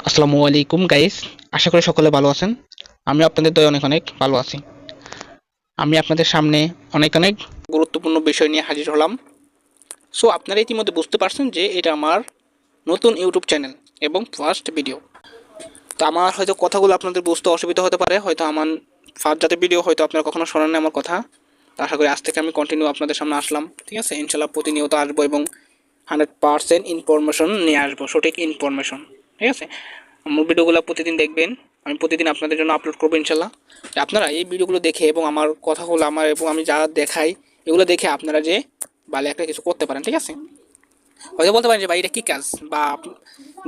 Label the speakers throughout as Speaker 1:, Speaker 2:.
Speaker 1: আসসালামু আলাইকুম গাইস, আশা করি সকলে ভালো আছেন। আমি আপনাদের দয়ে অনেক অনেক ভালো আছি। আমি আপনাদের সামনে অনেক অনেক গুরুত্বপূর্ণ বিষয় নিয়ে হাজির হলাম। সো আপনারা ইতিমধ্যে বুঝতে পারছেন যে এটা আমার নতুন ইউটিউব চ্যানেল এবং ফার্স্ট ভিডিও। তো আমার হয়তো কথাগুলো আপনাদের বুঝতে অসুবিধা হতে পারে, হয়তো আমার ফার্স্ট জাতীয় ভিডিও হয়তো আপনারা কখনো শোনেন না আমার কথা। তো আশা করি আজ থেকে আমি কন্টিনিউ আপনাদের সামনে আসলাম, ঠিক আছে। ইনশাল্লাহ প্রতিনিয়ত আসবো এবং 100% ইনফরমেশন নিয়ে আসবো, সঠিক ইনফরমেশন, ঠিক আছে। আমার ভিডিওগুলো প্রতিদিন দেখবেন, আমি প্রতিদিন আপনাদের জন্য আপলোড করবো ইনশাল্লাহ। আপনারা এই ভিডিওগুলো দেখে এবং আমার কথাগুলো আমার এবং আমি যা দেখাই এগুলো দেখে আপনারা যে ভালো একটা কিছু করতে পারেন, ঠিক আছে। হয়তো বলতে পারেন যে ভাই এটা কী কাজ, বা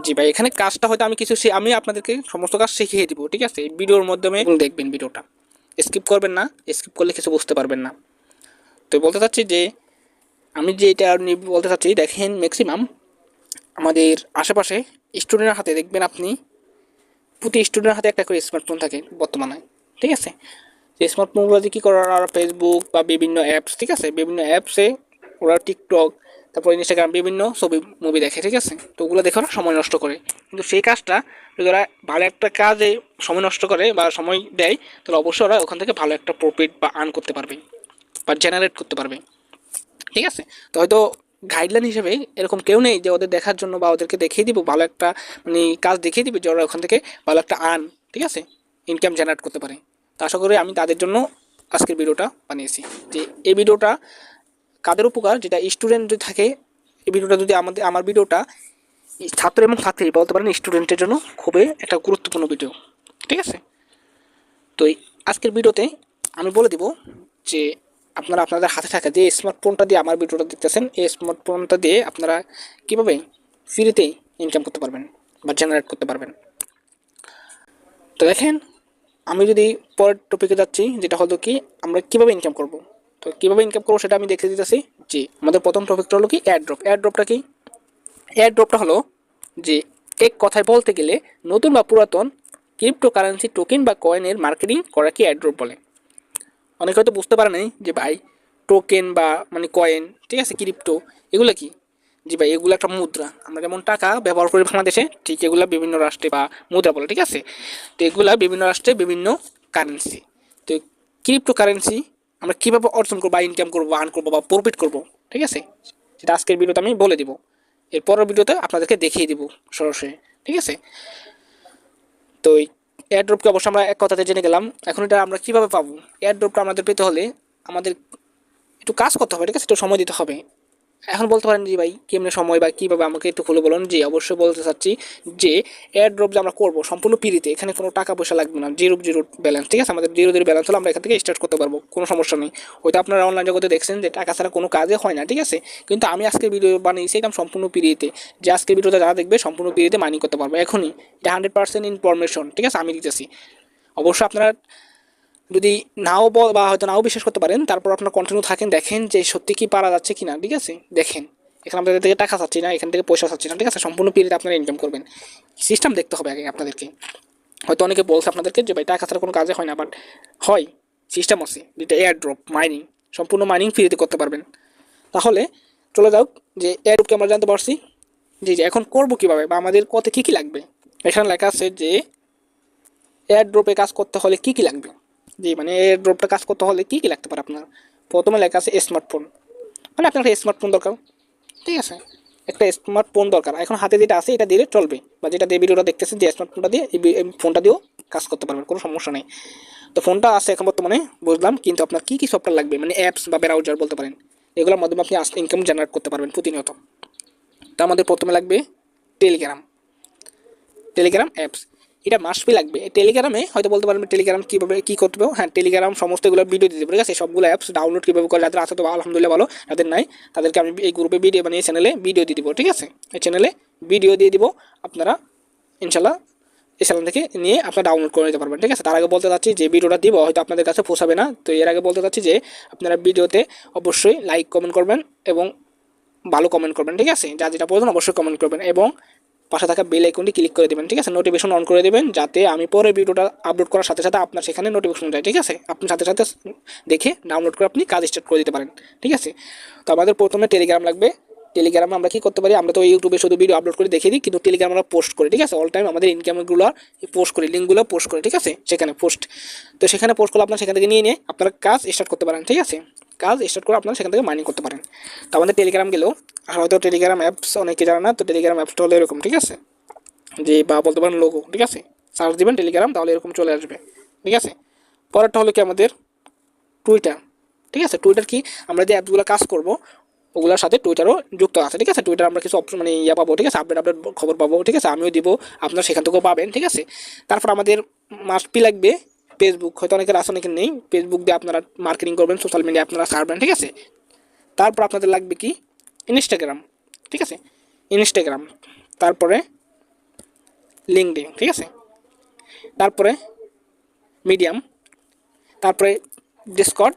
Speaker 1: জি ভাই এখানে কাজটা হয়তো আমি কিছু আমি আপনাদেরকে সমস্ত কাজ শিখিয়ে দিব, ঠিক আছে। এই ভিডিওর মাধ্যমে দেখবেন ভিডিওটা, স্কিপ করবেন না, স্কিপ করলে কিছু বুঝতে পারবেন না। তো বলতে চাচ্ছি যে আমি যে এটা বলতে চাচ্ছি, দেখেন ম্যাক্সিমাম আমাদের আশেপাশে স্টুডেন্টের হাতে দেখবেন আপনি, প্রতি স্টুডেন্টের হাতে একটা করে স্মার্টফোন থাকে বর্তমানে, ঠিক আছে। যে স্মার্টফোনগুলো দিয়ে কী করার, আর ফেসবুক বা বিভিন্ন অ্যাপস, ঠিক আছে, বিভিন্ন অ্যাপসে ওরা টিকটক, তারপর ইনস্টাগ্রাম, বিভিন্ন ছবি মুভি দেখে, ঠিক আছে। তো ওগুলো দেখে ওরা সময় নষ্ট করে, কিন্তু সেই কাজটা যদি ওরা ভালো একটা কাজে সময় নষ্ট করে বা সময় দেয়, তাহলে অবশ্যই ওরা ওখান থেকে ভালো একটা প্রফিট বা আর্ন করতে পারবে বা জেনারেট করতে পারবে, ঠিক আছে। তো হয়তো গাইডলাইন হিসেবে এরকম কেউ নেই যে ওদের দেখার জন্য বা ওদেরকে দেখিয়ে দিব ভালো একটা মানে কাজ দেখিয়ে দিবে যে ওরা ওখান থেকে ভালো একটা আর্ন, ঠিক আছে, ইনকাম জেনারেট করতে পারে। তো আশা করি আমি তাদের জন্য আজকের ভিডিওটা বানিয়েছি, যে এই ভিডিওটা কাদের উপকার, যেটা স্টুডেন্ট যদি থাকে, এই ভিডিওটা যদি আমার ভিডিওটা ছাত্র এবং ছাত্রী বলতে পারেন স্টুডেন্টের জন্য খুবই একটা গুরুত্বপূর্ণ ভিডিও, ঠিক আছে। তো আজকের ভিডিওতে আমি বলে দিব যে আপনারা আপনাদের হাতে থাকা যে স্মার্টফোনটা দিয়ে আমার ভিডিওটা দেখতেছেন, এই স্মার্টফোনটা দিয়ে আপনারা কীভাবে ফ্রিতে ইনকাম করতে পারবেন বা জেনারেট করতে পারবেন। তো দেখেন, আমি যদি পরের টপিকে যাচ্ছি, যেটা হলো কি আমরা কীভাবে ইনকাম করব। তো কীভাবে ইনকাম করবো সেটা আমি দেখে দিতেছি। যে আমাদের প্রথম টপিকটা হলো কি এয়ারড্রপ। এয়ারড্রপটা কি? এয়ারড্রপটা হলো যে এক কথায় বলতে গেলে নতুন বা পুরাতন ক্রিপ্টোকারেন্সি টোকেন বা কয়েনের মার্কেটিং করাকে এয়ারড্রপ বলে। অনেকে হয়তো বুঝতে পারে নাই যে ভাই টোকেন বা মানে কয়েন, ঠিক আছে, ক্রিপ্টো, এগুলো কি। জি ভাই এগুলো একটা মুদ্রা, আমরা যেমন টাকা ব্যবহার করি বাংলাদেশে, ঠিক এগুলো বিভিন্ন রাষ্ট্রে বা মুদ্রা বলে, ঠিক আছে। তো এগুলা বিভিন্ন রাষ্ট্রে বিভিন্ন কারেন্সি। তো ক্রিপ্টো কারেন্সি আমরা কীভাবে অর্জন করবো বা ইনকাম করবো, আর্ন করবো বা প্রফিট করবো, ঠিক আছে, সেটা আজকের ভিডিওতে আমি বলে দিব। এর পরের ভিডিওতে আপনাদেরকে দেখিয়ে দিব সরাসরি, ঠিক আছে। তো এয়ারড্রপকে অবশ্যই আমরা এক কথাতে জেনে গেলাম। এখন এটা আমরা কীভাবে পাবো? এয়ারড্রপটা আমাদের পেতে হলে আমাদের একটু কাজ করতে হবে, ঠিক আছে, একটু সময় দিতে হবে। এখন বলতে পারেন যে ভাই কেমনে সময় বা কীভাবে, আমাকে একটু খুলে বলুন। যে অবশ্যই বলতে চাচ্ছি যে এয়ারড্রপ যে আমরা করবো সম্পূর্ণ ফ্রিতে, এখানে কোনো টাকা পয়সা লাগবে না, জিরো জিরো ব্যালেন্স, ঠিক আছে। আমাদের জিরো জিরো ব্যালেন্স হলে আমরা এখান থেকে স্টার্ট করতে পারবো, কোনো সমস্যা নেই। হয়তো আপনারা অনলাইন জগতে দেখছেন যে টাকা ছাড়া কোনো কাজে হয় না, ঠিক আছে। কিন্তু আমি আজকে ভিডিও বানিয়েছি একদম সম্পূর্ণ ফ্রিতে, যে আজকের ভিডিওটা যারা দেখবে সম্পূর্ণ ফ্রিতে মাইনিং করতে পারবো এখনই। এটা 100% ইনফরমেশন, ঠিক আছে, আমি দিতেছি। অবশ্যই আপনারা যদি নাও বা হয়তো নাও বিশ্বাস করতে পারেন, তারপর আপনার কন্টিনিউ থাকেন, দেখেন যে সত্যি কি পারা যাচ্ছে কিনা, ঠিক আছে। দেখেন এখানে আপনাদের থেকে টাকা চাচ্ছি না, এখান থেকে পয়সা চাচ্ছি না, ঠিক আছে। সম্পূর্ণ পিরিয়ডে আপনারা ইনকাম করবেন। সিস্টেম দেখতে হবে আগে আপনাদেরকে। হয়তো অনেকে বলছে আপনাদেরকে যে ভাই টাকা ছাড়া কোনো কাজে হয় না, বাট হয়, সিস্টেম আছে, যেটা এয়ার ড্রপ মাইনিং, সম্পূর্ণ মাইনিং ফ্রিতে করতে পারবেন। তাহলে চলে যাও যে এয়ার ড্রপকে আমরা জানতে পারছি যে এখন করবো কীভাবে বা আমাদের কত কী কী লাগবে। এখানে লেখা আছে যে এয়ার ড্রপে কাজ করতে হলে কী কী লাগবে। জি মানে এয়ার ড্রপটা কাজ করতে হলে কী কী লাগতে পারে আপনার। প্রথমে লেখা আছে স্মার্টফোন, মানে আপনার একটা স্মার্টফোন দরকার, ঠিক আছে। একটা স্মার্টফোন দরকার, এখন হাতে যেটা আছে এটা দিয়ে চলবে, বা যেটা দিয়ে ভিডিওটা দেখতেছেন যে স্মার্টফোনটা দিয়ে এই ফোনটা দিয়েও কাজ করতে পারবেন, কোনো সমস্যা নেই। তো ফোনটা আছে এখন বর্তমানে বুঝলাম, কিন্তু আপনার কী কী সফটওয়্যার লাগবে, মানে অ্যাপস বা ব্রাউজার বলতে পারেন, এগুলোর মাধ্যমে আপনি ইনকাম জেনারেট করতে পারবেন প্রতিনিয়ত। তো আমাদের প্রথমে লাগবে টেলিগ্রাম। টেলিগ্রাম অ্যাপস এটা মাস্টবি লাগবে। টেলিগ্রামে হয়তো বলতে পারবেন টেলিগ্রাম কীভাবে কী করতে হবে। হ্যাঁ, টেলিগ্রাম সমস্ত এগুলো ভিডিও দিতে পারে, ঠিক আছে। সবগুলো অ্যাপস ডাউনলোড কীভাবে করে, যাদের আছে তো আলহামদুলিল্লাহ ভালো, যাদের নাই তাদেরকে আমি এই গ্রুপে ভিডিও বানিয়ে চ্যানেলে ভিডিও দিয়ে দিব, ঠিক আছে। এই চ্যানেলে ভিডিও দিয়ে দিব, আপনারা ইনশাল্লাহ এই চ্যানেল থেকে নিয়ে আপনারা ডাউনলোড করে নিতে পারবেন, ঠিক আছে। তার আগে বলতে চাচ্ছি যে ভিডিওটা দিব হয়তো আপনাদের কাছে পৌঁছাবে না, তো এর আগে বলতে চাচ্ছি যে আপনারা ভিডিওতে অবশ্যই লাইক কমেন্ট করবেন এবং ভালো কমেন্ট করবেন, ঠিক আছে। যা যেটা প্রয়োজন অবশ্যই কমেন্ট করবেন এবং পাশে থাকা বেল আইকনটি ক্লিক করে দেবেন, ঠিক আছে। নোটিফিকেশন অন করে দেবেন, যাতে আমি পরে ভিডিওটা আপলোড করার সাথে সাথে আপনার সেখানে নোটিফিকেশন যায়, ঠিক আছে। আপনি সাথে সাথে দেখে ডাউনলোড করে আপনি কাজ স্টার্ট করে দিতে পারেন, ঠিক আছে। তো আমাদের প্রথমে টেলিগ্রাম লাগবে, টেলিগ্রামে আমরা কি করতে পারি, আমরা তো ইউটিউবে শুধু ভিডিও আপলোড করে দেখিয়ে দিই, কিন্তু টেলিগ্রামে আমরা পোস্ট করি, ঠিক আছে, অল টাইম আমাদের ইনকামগুলো পোস্ট করি, লিঙ্কগুলো পোস্ট করি, ঠিক আছে, সেখানে পোস্ট। তো সেখানে পোস্ট করলে আপনার সেখান থেকে নিয়ে আপনারা কাজ স্টার্ট করতে পারেন, ঠিক আছে, কাজ স্টার্ট করে আপনারা সেখান থেকে মাইনিং করতে পারেন। তো আমাদের টেলিগ্রাম গেলেও হয়তো টেলিগ্রাম অ্যাপস অনেকে জানে না, তো টেলিগ্রাম অ্যাপসটা হলো এরকম, ঠিক আছে, যে বা বলতে পারেন লোগো, ঠিক আছে, সার্চ দিবেন টেলিগ্রাম, তাহলে এরকম চলে আসবে, ঠিক আছে। পরেরটা হলো কি আমাদের টুইটার, ঠিক আছে। টুইটার কি, আমরা যে অ্যাপসগুলো কাজ করবো ওগুলোর সাথে টুইটারও যুক্ত আছে, ঠিক আছে। টুইটার আমরা কিছু অপশন মানে ইয়া পাবো, ঠিক আছে, আপডেট খবর পাবো, ঠিক আছে, আমিও দিব, আপনারা সেখান থেকেও পাবেন, ঠিক আছে। তারপর আমাদের মাস্ট বি লাগবে ফেসবুক, হয়তো অনেকের আছে অনেকের নেই, ফেসবুক দিয়ে আপনারা মার্কেটিং করবেন, সোশ্যাল মিডিয়া আপনারা ছাড়বেন, ঠিক আছে। তারপর আপনাদের লাগবে কি ইনস্টাগ্রাম, ঠিক আছে, ইনস্টাগ্রাম, তারপরে লিঙ্কডইন, ঠিক আছে, তারপরে মিডিয়াম, তারপরে ডিসকর্ড,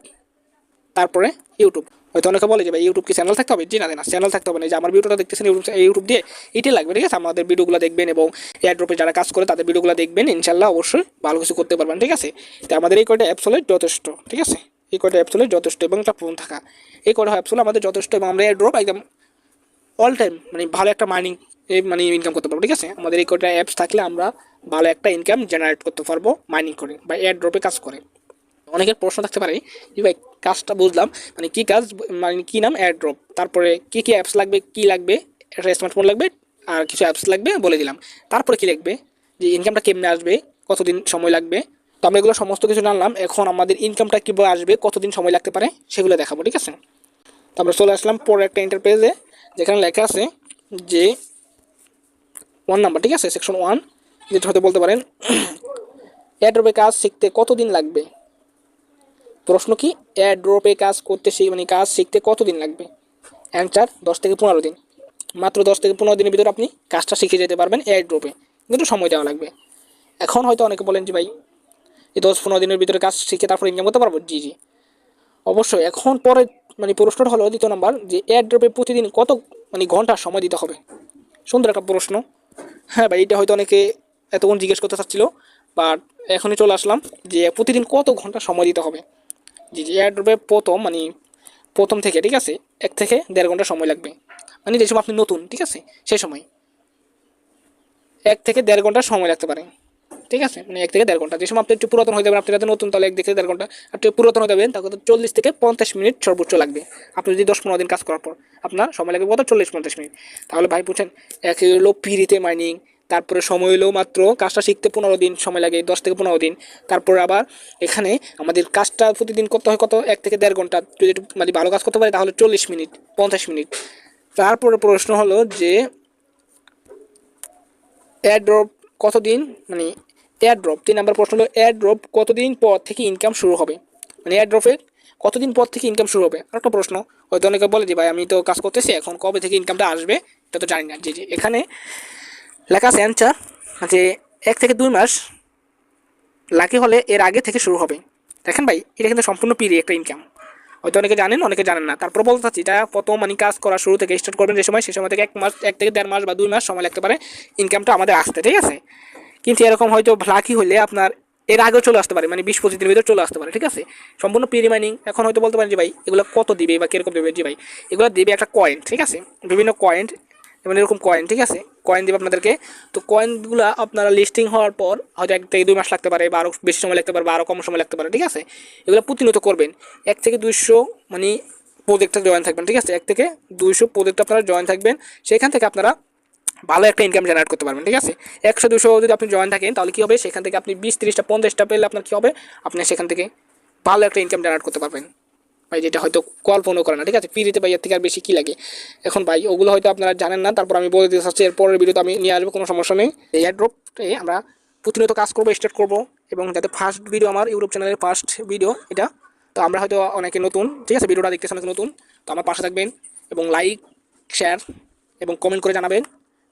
Speaker 1: তারপরে ইউটিউব। হয়তো অনেকে বলে যে ভাই ইউটিউব কি চ্যানেল থাকতে হবে, জি না, চ্যানেল থাকতে হবে না, যে আমার ভিডিওটা দেখতেছেন ইউটিউব দিয়ে এটাই লাগবে, ঠিক আছে। আমাদের ভিডিওগুলো দেখবেন এবং এয়ারড্রপে যারা কাজ করে তাদের ভিডিওগুলো দেখবেন, ইনশাল্লাহ অবশ্যই ভালো কিছু করতে পারবেন, ঠিক আছে। তো আমাদের এই কয়টা অ্যাপস হলে যথেষ্ট, ঠিক আছে, এই কয়টা অ্যাপস হলে যথেষ্ট, এবং একটা ফোন থাকা, এই কয়টা অ্যাপস হলে আমাদের যথেষ্ট, এবং আমরা এয়ারড্রপ একদম অল টাইম মানে ভালো একটা মাইনিং মানে ইনকাম করতে পারবো, ঠিক আছে। আমাদের এই কয়টা অ্যাপস থাকলে আমরা ভালো একটা ইনকাম জেনারেট করতে পারবো মাইনিং করে বা এয়ারড্রপে কাজ করে। অনেকের প্রশ্ন থাকতে পারে যে ভাই কাজটা বুঝলাম, মানে কী কাজ, মানে কী নাম এয়ারড্রপ, তারপরে কী কী অ্যাপস লাগবে, কী লাগবে, একটা স্মার্টফোন লাগবে আর কিছু অ্যাপস লাগবে বলে দিলাম, তারপরে কী লাগবে, যে ইনকামটা কেমনে আসবে, কতদিন সময় লাগবে। তো আমরা এগুলো সমস্ত কিছু জানলাম, এখন আমাদের ইনকামটা কীভাবে আসবে, কতদিন সময় লাগতে পারে সেগুলো দেখাবো, ঠিক আছে। তো আমরা চলে আসলাম পরে একটা ইন্টারপেজে, যেখানে লেখা আছে যে 1 নাম্বার, ঠিক আছে, সেকশন 1, যেটা হয়তো বলতে পারেন এয়ারড্রপে কাজ শিখতে কতদিন লাগবে। প্রশ্ন কি, এয়ারড্রপে কাজ করতে মানে কাজ শিখতে কতদিন লাগবে। অ্যান্সার 10 থেকে 15 দিন, মাত্র 10 থেকে 15 দিনের ভিতরে আপনি কাজটা শিখে যেতে পারবেন এয়ারড্রপে, কিন্তু সময় দেওয়া লাগবে। এখন হয়তো অনেকে বলেন যে ভাই এই 10-15 দিনের ভিতরে কাজ শিখে তারপর ইনকাম করতে পারবো, জি জি অবশ্যই। এখন পরে মানে প্রশ্নটা হলো দ্বিতীয় নাম্বার, যে এয়ারড্রপে প্রতিদিন কত মানে ঘন্টা সময় দিতে হবে। সুন্দর একটা প্রশ্ন, হ্যাঁ ভাই, এটা হয়তো অনেকে এতক্ষণ জিজ্ঞেস করতে চাচ্ছিল, বাট এখনই চলে আসলাম যে প্রতিদিন কত ঘন্টা সময় দিতে হবে। জি জি, এয়ারড্রপে প্রথম থেকে, ঠিক আছে, 1 থেকে 1.5 ঘন্টা সময় লাগবে, মানে যে সময় আপনি নতুন, ঠিক আছে, সেই সময় 1 থেকে 1.5 ঘন্টা সময় লাগতে পারে, ঠিক আছে, মানে 1 থেকে 1.5 ঘন্টা। যে সময় আপনি একটু পুরাতন হয়ে যাবেন, আপনি যাতে নতুন, তাহলে 1 থেকে 1.5 ঘন্টা, আর একটু পুরাতন হয়ে যাবেন তাহলে 40 থেকে 50 মিনিট সর্বোচ্চ লাগবে। আপনি যদি 10-15 দিন কাজ করার পর আপনার সময় লাগবে কত, 40-50 মিনিট। তাহলে ভাই বুঝছেন, এক হলো ফ্রিতে মাইনিং, তারপরে সময় হলেও মাত্র কাজটা শিখতে 15 দিন সময় লাগে, 10 থেকে 15 দিন। তারপরে আবার এখানে আমাদের কাজটা প্রতিদিন করতে হয় কত, 1 থেকে 1.5 ঘন্টা, যদি একটু মানে ভালো কাজ করতে পারে তাহলে 40 মিনিট, 50 মিনিট। তারপরে প্রশ্ন হলো যে এয়ারড্রপ কতদিন, মানে এয়ারড্রপ 3 নাম্বার প্রশ্ন হলো এয়ারড্রপ কতদিন পর থেকে ইনকাম শুরু হবে, মানে এয়ারড্রপে কতদিন পর থেকে ইনকাম শুরু হবে। আর একটা প্রশ্ন, হয়তো অনেকে বলে যে ভাই আমি তো কাজ করতেছি, এখন কবে থেকে ইনকামটা আসবে এটা তো জানি না। জি জি, এখানে লেখা আছে অ্যান্সার যে 1 থেকে 2 মাস লাকি হলে এর আগে থেকে শুরু হবে। দেখেন ভাই, এটা কিন্তু সম্পূর্ণ পিরি একটা ইনকাম, হয়তো অনেকে জানেন অনেকে জানেন না। তারপর বলতে চাচ্ছি, এটা প্রথম মানে কাজ করা শুরু থেকে স্টার্ট করবেন যে সময়, সেই সময় থেকে 1 মাস, 1 থেকে 1.5 মাস বা 2 মাস সময় লাগতে পারে ইনকামটা আমাদের আসতে, ঠিক আছে। কিন্তু এরকম হয়তো লাকি হলে আপনার এর আগেও চলে আসতে পারে, মানে 20-25 দিনের ভিতরে চলে আসতে পারে, ঠিক আছে, সম্পূর্ণ প্রি রিমাইনিং। এখন হয়তো বলতে পারেন যে ভাই এগুলো কত দিবে বা কীরকম দেবে, জি ভাই এগুলো দেবে একটা কয়েন, ঠিক আছে, বিভিন্ন কয়েন, যেমন এরকম কয়েন, ঠিক আছে, কয়েন দেবে আপনাদেরকে। তো কয়েনগুলো আপনারা লিস্টিং হওয়ার পর হয়তো 1 থেকে 2 মাস লাগতে পারে, বা আরও বেশি সময় লাগতে পারে, বা আরও কম সময় লাগতে পারে, ঠিক আছে। এগুলো প্রতিনিয়ত করবেন, 1 থেকে 200 মানে প্রজেক্টটা জয়েন থাকবেন, ঠিক আছে, 1 থেকে 200 প্রজেক্ট আপনারা জয়েন থাকবেন, সেখান থেকে আপনারা ভালো একটা ইনকাম জেনারেট করতে পারবেন, ঠিক আছে। 100-200 যদি আপনি জয়েন থাকেন তাহলে কী হবে, সেখান থেকে আপনি 20-30টা 50টা পেলে আপনার কী হবে, আপনি সেখান থেকে ভালো একটা ইনকাম জেনারেট করতে পারবেন ভাই, যেটা হয়তো কল্পনাও করে না, ঠিক আছে। ফ্রিতে ভাই এর থেকে আর বেশি কী লাগে। এখন ভাই ওগুলো হয়তো আপনারা জানেন না, তারপর আমি বলে দিতে চাচ্ছি, এরপরের ভিডিওতে আমি নিয়ে আসবো, কোনো সমস্যা নেই। এই এয়ারড্রপে আমরা প্রতিনিয়ত কাজ করবো, স্টার্ট করবো, এবং যাতে ফার্স্ট ভিডিও আমার ইউটিউব চ্যানেলের ফার্স্ট ভিডিও এটা, তো আমরা হয়তো অনেকে নতুন, ঠিক আছে, ভিডিওটা দেখতেছেন অনেকে নতুন, তো আমার পাশে থাকবেন এবং লাইক, শেয়ার এবং কমেন্ট করে জানাবেন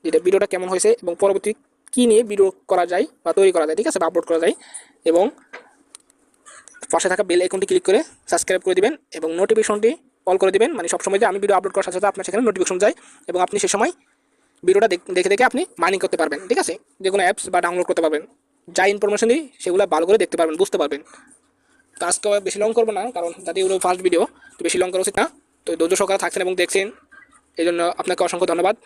Speaker 1: যেটা ভিডিওটা কেমন হয়েছে, এবং পরবর্তী কী নিয়ে ভিডিও করা যায় বা তৈরি করা যায়, ঠিক আছে, বা আপলোড করা যায়। এবং পাশে থাকা বেল আইকনটি ক্লিক করে সাবস্ক্রাইব করে দিবেন এবং নোটিফিকেশনটি অল করে দিবেন, মানে সবসময় যে আমি ভিডিও আপলোড করার সাথে সাথে আপনার সেখানে নোটিফিকেশন যায়, এবং আপনি সে সময় ভিডিওটা দেখে দেখে আপনি মাইনিং করতে পারবেন, ঠিক আছে, যে কোনো অ্যাপস বা ডাউনলোড করতে পারবেন, যা ইনফরমেশন দিই সেগুলো ভালো করে দেখতে পারবেন, বুঝতে পারবেন। তো আজকে বেশি লং করবো না, কারণ যাতে এগুলো ফার্স্ট ভিডিও, তো বেশি লং করা উচিত না। তো ধৈর্য সহকারে থাকছেন এবং দেখছেন এই জন্য আপনাকে অসংখ্য ধন্যবাদ।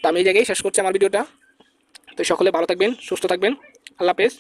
Speaker 1: তো আমি এই জায়গায় শেষ করছি আমার ভিডিওটা। তো সকলে ভালো থাকবেন, সুস্থ থাকবেন। আল্লাহ হাফেজ।